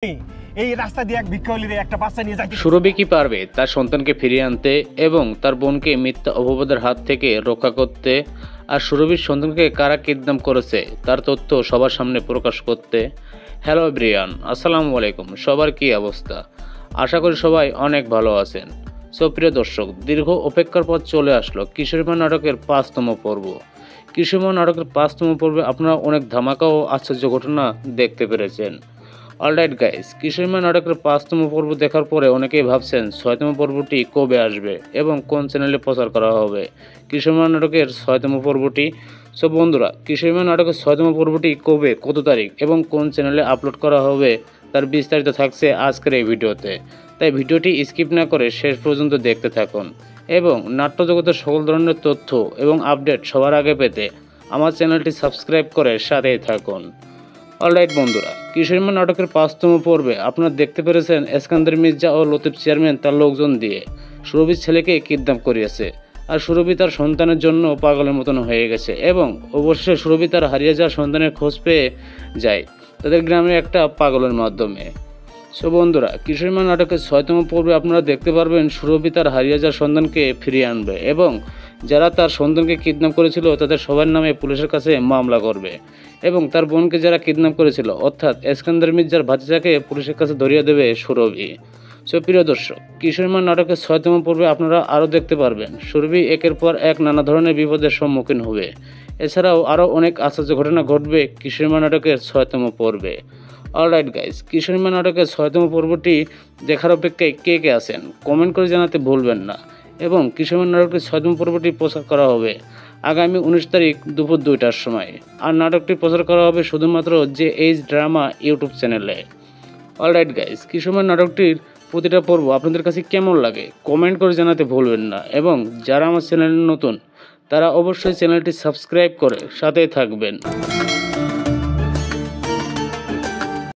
এই রাস্তা দিয়ে এক ভিক্ষাবলীর একটা বাচ্চা নিয়ে যাইতে সুরভি কি পারবে তার সন্তানকে ফিরিয়ে আনতে এবং তার বোনকে মিথ্যা অপবাদের হাত থেকে রক্ষা করতে? আর সুরভির সন্তানকে কারা কিডন্যাপ করেছে তার তথ্য সবার সামনে প্রকাশ করতে? হ্যালো এভরিওয়ান, আসসালামু আলাইকুম। সবার কি অবস্থা? আশা করি সবাই অনেক ভালো আছেন। সো প্রিয় দর্শক, দীর্ঘ অপেক্ষার পর চলে আসলো কিশোরীমা নাটকের ৫তম পর্ব। কিশোরীমা নাটকের ৫তম পর্বে আপনারা অনেক ধামাকা ও আশ্চর্য ঘটনা দেখতে পেরেছেন। অলরাইট গাইস, কিশোরীমা নাটকের ৫তম পর্ব দেখার পরে অনেকেই ভাবছেন ৬তম পর্বটি কবে আসবে এবং কোন চ্যানেলে প্রচার করা হবে কিশোরীমা নাটকের ৬তম পর্বটি। সো বন্ধুরা, কিশোরীমা নাটকের ৬তম পর্বটি কবে, কত তারিখ এবং কোন চ্যানেলে আপলোড করা হবে তার বিস্তারিত থাকছে আজকের এই ভিডিওতে। তাই ভিডিওটি স্কিপ না করে শেষ পর্যন্ত দেখতে থাকুন এবং নাট্যজগতের সকল ধরনের তথ্য এবং আপডেট সবার আগে পেতে আমার চ্যানেলটি সাবস্ক্রাইব করে সাথেই থাকুন। অলরাইট বন্ধুরা, কিশোরীমা নাটকের ৫তম পর্বে আপনারা দেখতে পেরেছেন এসকান্দার মির্জা ও লতিফ চেয়ারম্যান তার লোকজন দিয়ে সুরভির ছেলেকে কিডন্যাপ করিয়েছে। আর সুরভি তার সন্তানের জন্য পাগলের মতন হয়ে গেছে এবং অবশেষে সুরভি তার হারিয়ে যাওয়া সন্তানের খোঁজ পেয়ে যায় তাদের গ্রামের একটা পাগলের মাধ্যমে। সো বন্ধুরা, কিশোরীমা নাটকের ৬তম পর্বে আপনারা দেখতে পারবেন সুরভি তার হারিয়ে যাওয়া সন্তানকে ফিরিয়ে আনবে এবং যারা তার সন্তানকে কিডন্যাপ করেছিল তাদের সবার নামে পুলিশের কাছে মামলা করবে এবং তার বোনকে যারা কিডন্যাপ করেছিল অর্থাৎ এসকান্দার মির্জার ভাতিজাকে পুলিশের কাছে ধরিয়ে দেবে সুরভি। সো প্রিয় দর্শক, কিশোরীমা নাটকের ৬তম পর্বে আপনারা আরও দেখতে পারবেন সুরভি একের পর এক নানা ধরনের বিপদের সম্মুখীন হবে। এছাড়াও আরও অনেক আশ্চর্য ঘটনা ঘটবে কিশোরীমা নাটকের ৬তম পর্বে। অলরাইট গাইস, কিশোরীমা নাটকের ৬তম পর্বটি দেখার অপেক্ষায় কে কে আছেন কমেন্ট করে জানাতে ভুলবেন না। এবং কিশোরীমা নাটকের ৬তম পর্বটি প্রচার করা হবে আগামী ১৯ তারিখ দুপুর ২টার সময়। আর নাটকটি প্রচার করা হবে শুধুমাত্র JH ড্রামা ইউটিউব চ্যানেলে। অলরাইট গাইস, কিশোরীমা নাটকটির প্রতিটা পর্ব আপনাদের কাছে কেমন লাগে কমেন্ট করে জানাতে ভুলবেন না এবং যারা আমার চ্যানেলে নতুন তারা অবশ্যই চ্যানেলটি সাবস্ক্রাইব করে সাথেই থাকবেন।